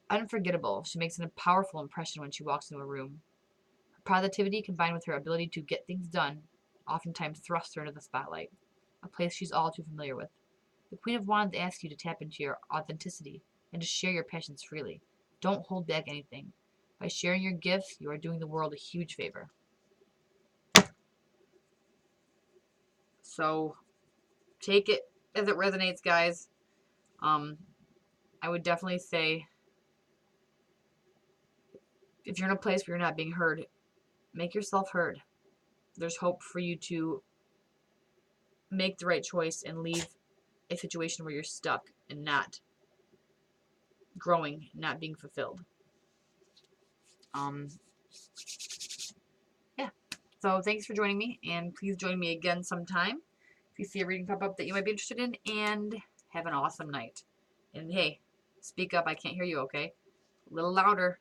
unforgettable. She makes a powerful impression when she walks into a room. Her positivity, combined with her ability to get things done, oftentimes thrusts her into the spotlight, a place she's all too familiar with. The Queen of Wands asks you to tap into your authenticity and to share your passions freely. Don't hold back anything. By sharing your gifts, you are doing the world a huge favor. So, take it as it resonates, guys. I would definitely say, if you're in a place where you're not being heard, make yourself heard. There's hope for you to make the right choice and leave a situation where you're stuck and not growing, not being fulfilled. Yeah. So thanks for joining me, and please join me again sometime if you see a reading pop up that you might be interested in, and have an awesome night. And hey, speak up. I can't hear you, okay? A little louder.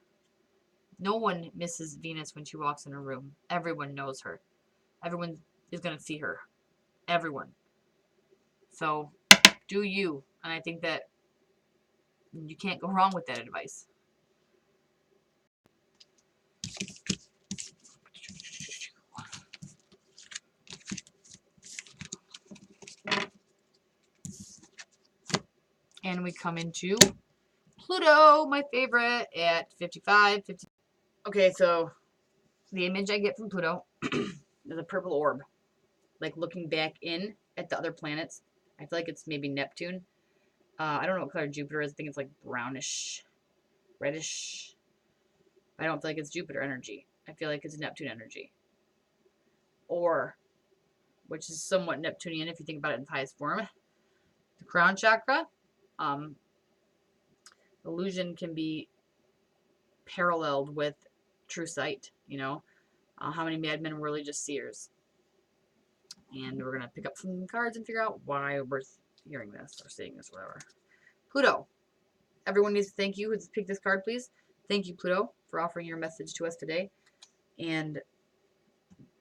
No one misses Venus when she walks in a room. Everyone knows her. Everyone is going to see her. Everyone. So do you. And I think that you can't go wrong with that advice. And we come into Pluto, my favorite, at 55, 50. Okay, so the image I get from Pluto is a purple orb. Like looking back in at the other planets. I feel like it's maybe Neptune. I don't know what color Jupiter is. I think it's like brownish, reddish. I don't feel like it's Jupiter energy. I feel like it's Neptune energy. Or, which is somewhat Neptunian if you think about it in its highest form, the crown chakra. Illusion can be paralleled with true sight, you know. How many madmen were really just seers? And we're going to pick up some cards and figure out why we're hearing this or seeing this, whatever. Pluto. Everyone needs to thank you who's picked this card, please. Thank you, Pluto, for offering your message to us today. And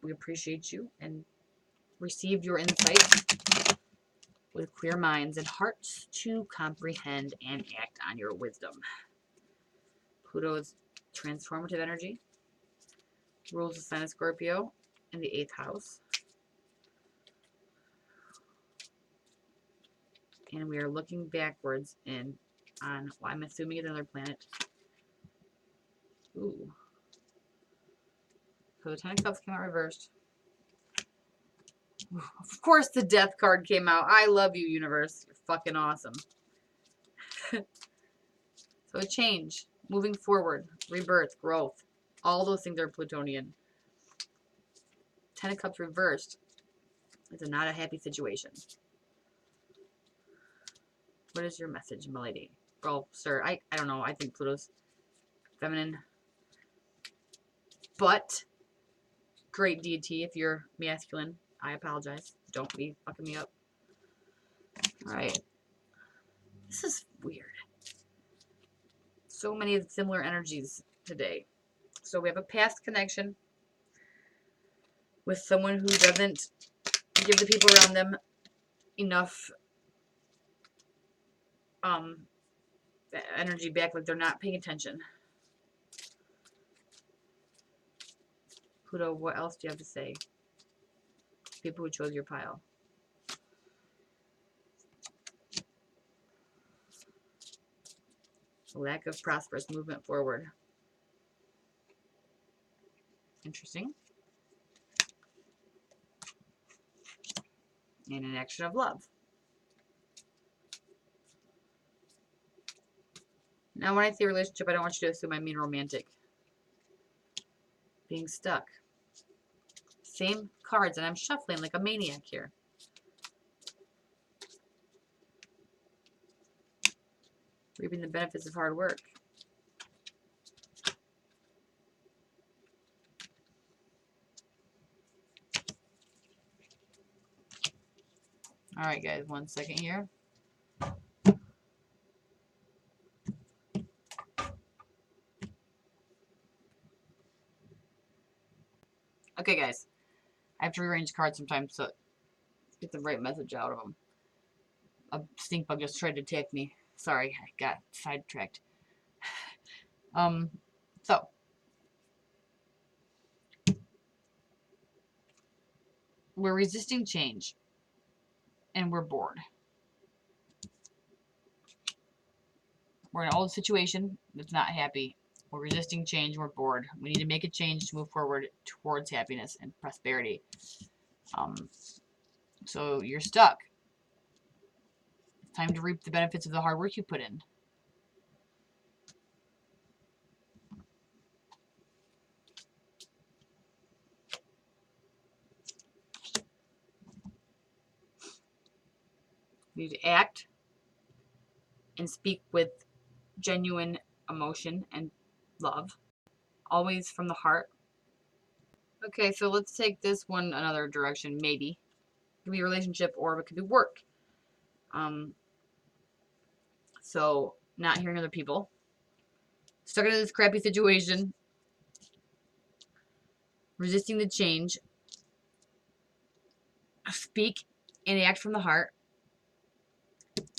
we appreciate you and receive your insights with clear minds and hearts to comprehend and act on your wisdom. Pluto is transformative energy. Rules the sign of Scorpio in the 8th house. And we are looking backwards on, well, I'm assuming it's another planet. Ooh. So the 10 of Cups came out reversed. Of course the Death card came out. I love you, universe. You're fucking awesome. So a change, moving forward, rebirth, growth. All those things are Plutonian. 10 of Cups reversed. It's not a happy situation. What is your message, milady? Well, sir, I don't know. I think Pluto's feminine. But, great deity if you're masculine. I apologize. Don't be fucking me up. Alright. This is weird. So many similar energies today. So we have a past connection with someone who doesn't give the people around them enough energy back, like they're not paying attention. Pluto, what else do you have to say? People who chose your pile. Lack of prosperous movement forward. Interesting. And an action of love. Now when I say relationship, I don't want you to assume I mean romantic. Being stuck. Same cards, and I'm shuffling like a maniac here. Reaping the benefits of hard work. Alright guys, 1 second here. Okay guys, I have to rearrange cards sometimes so get the right message out of them. A stink bug just tried to attack me. Sorry, I got sidetracked. So we're resisting change and we're bored. We're in an old situation that's not happy. We're resisting change. We're bored. We need to make a change to move forward towards happiness and prosperity. So you're stuck. It's time to reap the benefits of the hard work you put in. You need to act and speak with genuine emotion and love, always from the heart. Okay, so let's take this one another direction, maybe. It could be a relationship or it could be work. So not hearing other people. Stuck into this crappy situation. Resisting the change. Speak and act from the heart.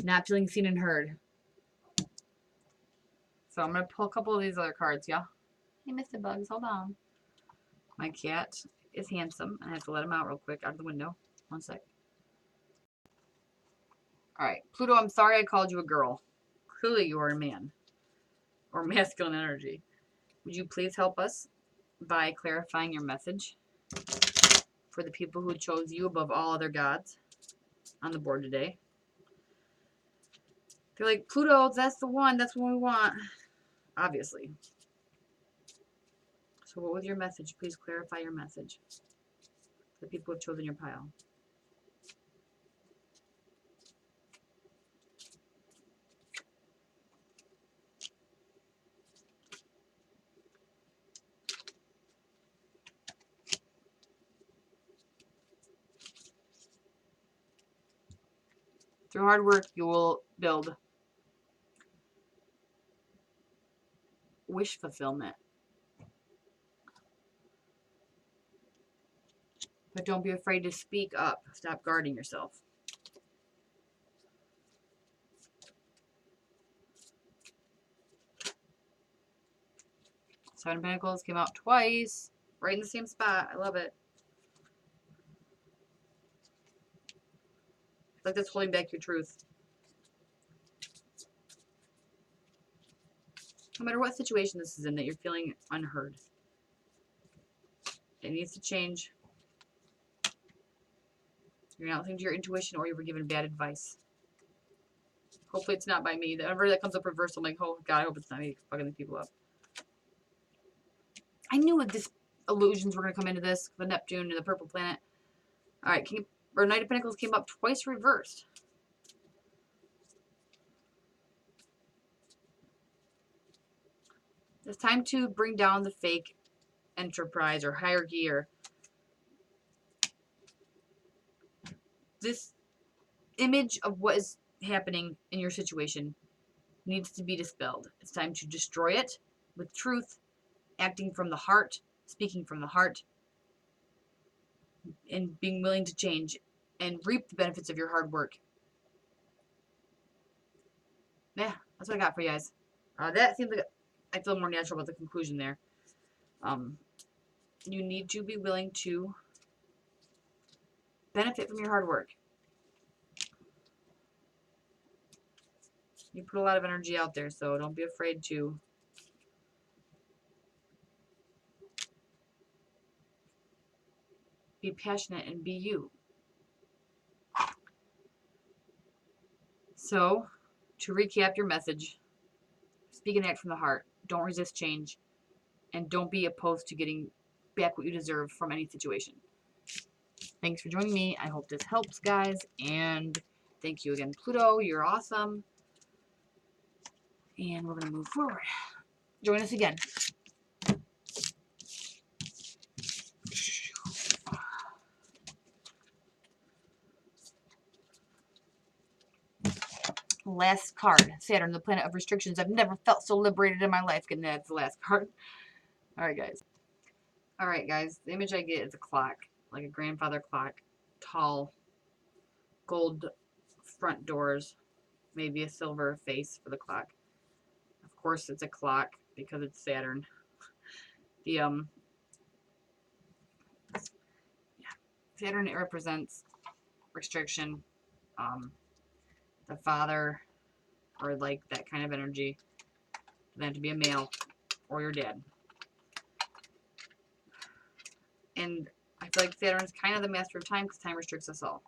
Not feeling seen and heard. So I'm going to pull a couple of these other cards, yeah? Hey, Mr. Bugs, hold on. My cat is handsome. I have to let him out real quick out of the window. One sec. Alright, Pluto, I'm sorry I called you a girl. Clearly you are a man. Or masculine energy. Would you please help us by clarifying your message for the people who chose you above all other gods on the board today? They're like, Pluto, that's the one. That's what we want. Obviously. So what was your message? Please clarify your message. The people who have chosen your pile. Through hard work, you will build wish fulfillment. But don't be afraid to speak up. Stop guarding yourself. Seven of Pentacles came out twice. Right in the same spot. I love it. It's like that's holding back your truth. No matter what situation this is in that you're feeling unheard. It needs to change. You're not listening to your intuition or you were given bad advice. Hopefully it's not by me. Whenever that comes up reversed, I'm like, oh God, I hope it's not me fucking these people up. I knew this illusions were going to come into this. The Neptune and the purple planet. Alright, Knight of Pentacles came up twice reversed. It's time to bring down the fake enterprise or hierarchy or this image of what is happening in your situation needs to be dispelled. It's time to destroy it with truth, acting from the heart, speaking from the heart, and being willing to change and reap the benefits of your hard work. Yeah, that's what I got for you guys. That seems like I feel more natural about the conclusion there. You need to be willing to benefit from your hard work. You put a lot of energy out there, so don't be afraid to be passionate and be you. So, to recap your message, speak and act from the heart. Don't resist change. And don't be opposed to getting back what you deserve from any situation. Thanks for joining me. I hope this helps, guys. And thank you again, Pluto. You're awesome. And we're going to move forward. Join us again. Last card. Saturn, the planet of restrictions. I've never felt so liberated in my life. And that's the last card. Alright, guys. Alright, guys. The image I get is a clock. Like a grandfather clock. Tall. Gold front doors. Maybe a silver face for the clock. Of course, it's a clock because it's Saturn. The Saturn, it represents restriction. The father, or like that kind of energy. They have to be a male or your dad. And I feel like Saturn's kind of the master of time because time restricts us all.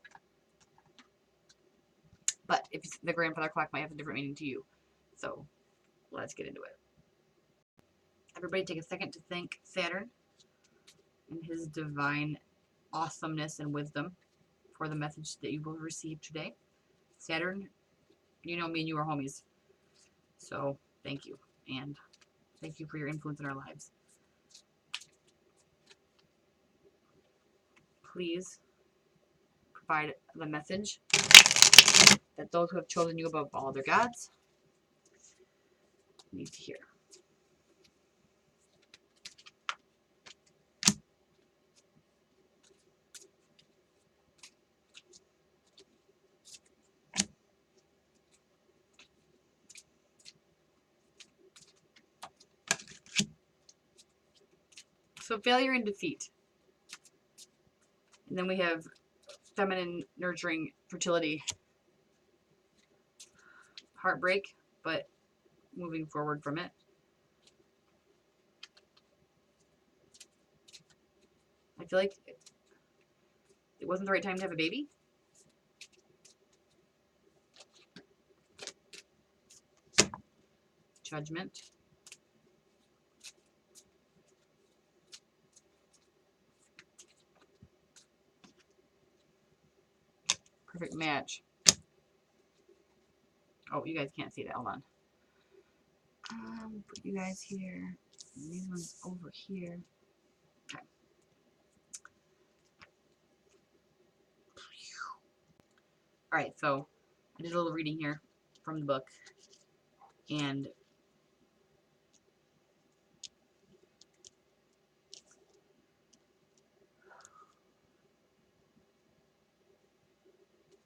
But if the grandfather clock might have a different meaning to you. So let's get into it. Everybody take a second to thank Saturn and his divine awesomeness and wisdom for the message that you will receive today. Saturn, you know me and you are homies. So thank you. And thank you for your influence in our lives. Please provide the message that those who have chosen you above all other gods need to hear. So failure and defeat. And then we have feminine, nurturing, fertility, heartbreak, but moving forward from it. I feel like it wasn't the right time to have a baby. Judgment. Perfect match. Oh, you guys can't see that. Hold on. Put you guys here. And these ones over here. Okay. Alright, so I did a little reading here from the book. And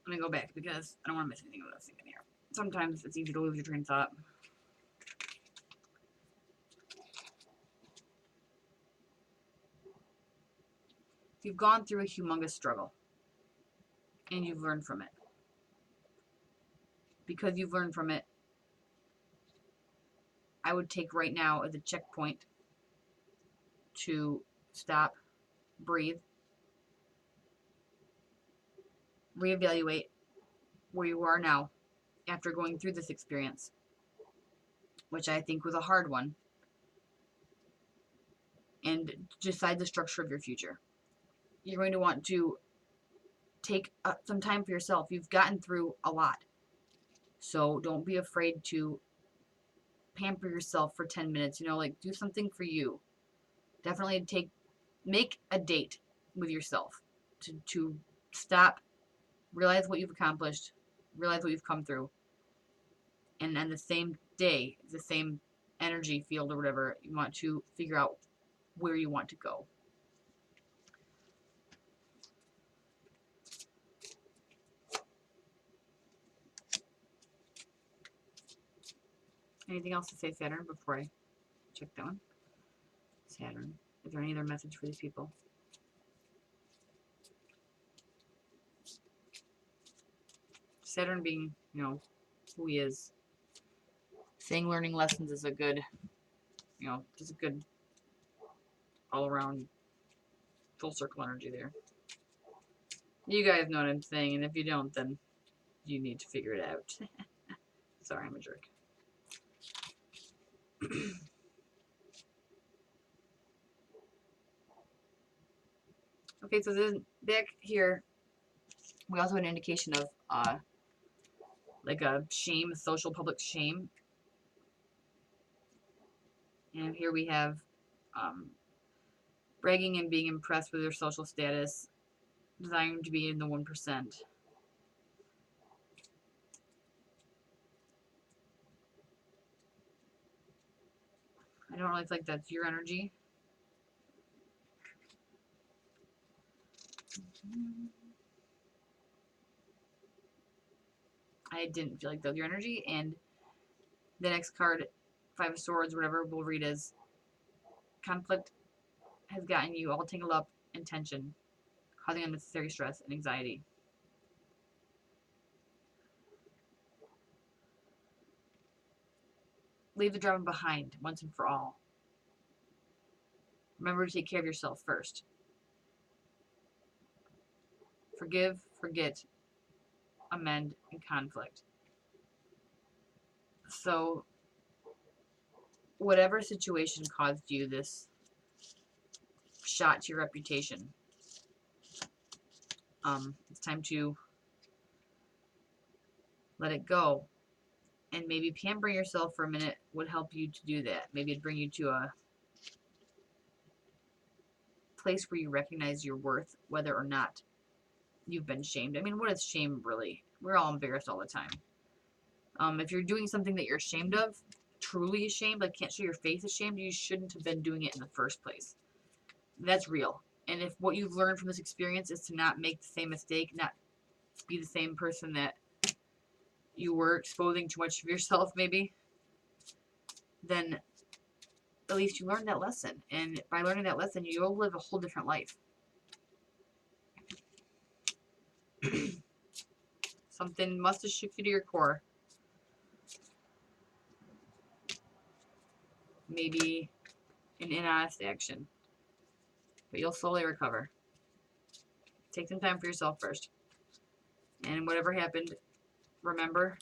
I'm going to go back because I don't want to miss anything with this thing in here. Sometimes it's easy to lose your train of thought. You've gone through a humongous struggle. And you've learned from it. Because you've learned from it, I would take right now as a checkpoint to stop, breathe, reevaluate where you are now after going through this experience, which I think was a hard one, and decide the structure of your future. You're going to want to take some time for yourself. You've gotten through a lot, so don't be afraid to pamper yourself for 10 minutes. You know, like, do something for you. Definitely make a date with yourself to stop, realize what you've accomplished, realize what you've come through, and on the same day, the same energy field or whatever, you want to figure out where you want to go. Anything else to say, Saturn, before I check that one? Saturn. Is there any other message for these people? Saturn being, you know, who he is. Saying learning lessons is a good, you know, just a good all-around full circle energy there. You guys know what I'm saying, and if you don't, then you need to figure it out. Sorry, I'm a jerk. Okay, so then back here, we also have an indication of like a shame, social public shame. And here we have bragging and being impressed with their social status, desiring to be in the 1%. I don't really think that's your energy. I didn't feel like that was your energy. And the next card, Five of Swords, whatever, we'll read as conflict has gotten you all tangled up in tension, causing unnecessary stress and anxiety. Leave the drama behind once and for all. Remember to take care of yourself first. Forgive, forget, amend, and conflict. So, whatever situation caused you this shot to your reputation, it's time to let it go. And maybe pampering yourself for a minute would help you to do that. Maybe it'd bring you to a place where you recognize your worth, whether or not you've been shamed. I mean, what is shame really? We're all embarrassed all the time. If you're doing something that you're ashamed of, truly ashamed, like can't show your face ashamed, you shouldn't have been doing it in the first place. That's real. And if what you've learned from this experience is to not make the same mistake, not be the same person that you were, exposing too much of yourself maybe, then at least you learned that lesson. And by learning that lesson, you'll live a whole different life. Something must have shook you to your core. Maybe an inhonest action. But you'll slowly recover. Take some time for yourself first. And whatever happened, remember,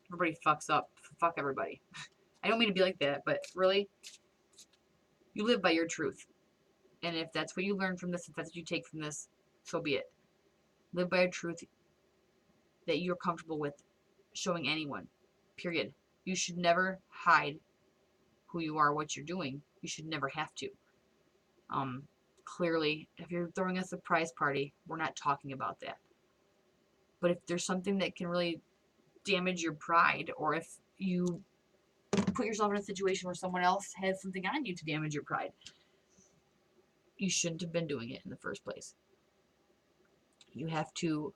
everybody fucks up. Fuck everybody. I don't mean to be like that, but really, you live by your truth. And if that's what you learn from this, if that's what you take from this, so be it. Live by a truth that you're comfortable with showing anyone. Period. You should never hide who you are, what you're doing. You should never have to. Clearly, if you're throwing a surprise party, we're not talking about that. But if there's something that can really damage your pride, or if you put yourself in a situation where someone else has something on you to damage your pride, you shouldn't have been doing it in the first place. You have to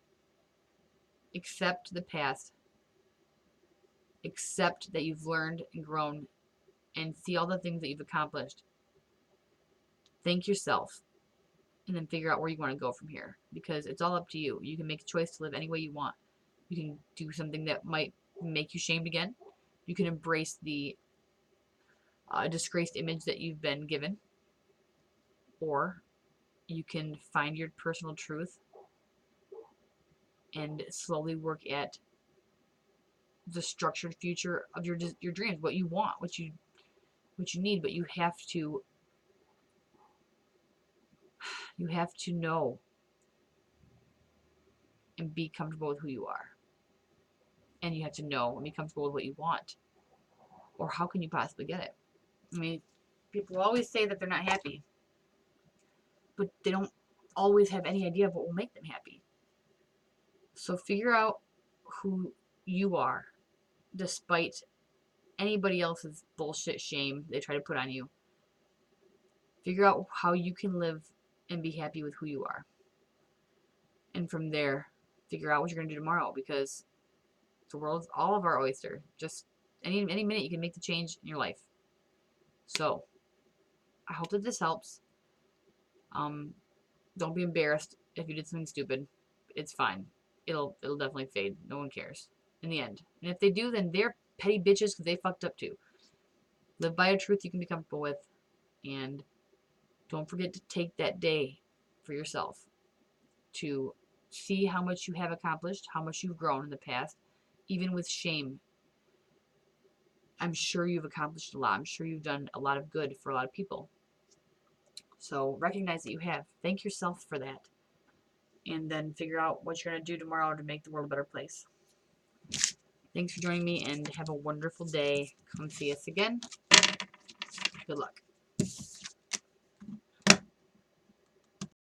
accept the past, accept that you've learned and grown, and see all the things that you've accomplished. Thank yourself, and then figure out where you want to go from here, because it's all up to you. You can make a choice to live any way you want. You can do something that might make you shamed again. You can embrace the disgraced image that you've been given, or you can find your personal truth and slowly work at the structured future of your dreams, what you want, what you need. But you have to know and be comfortable with who you are, and you have to know and be comfortable with what you want, or how can you possibly get it? I mean, people always say that they're not happy, but they don't always have any idea of what will make them happy. So figure out who you are, despite anybody else's bullshit shame they try to put on you. Figure out how you can live and be happy with who you are. And from there, figure out what you're going to do tomorrow, because the world's all of our oyster. Just any minute you can make the change in your life. So, I hope that this helps. Don't be embarrassed if you did something stupid. It's fine. It'll definitely fade. No one cares in the end. And if they do, then they're petty bitches because they fucked up too. Live by a truth you can be comfortable with, and don't forget to take that day for yourself to see how much you have accomplished, how much you've grown in the past, even with shame. I'm sure you've accomplished a lot. I'm sure you've done a lot of good for a lot of people. So recognize that you have. Thank yourself for that. And then figure out what you're going to do tomorrow to make the world a better place. Thanks for joining me, and have a wonderful day. Come see us again. Good luck.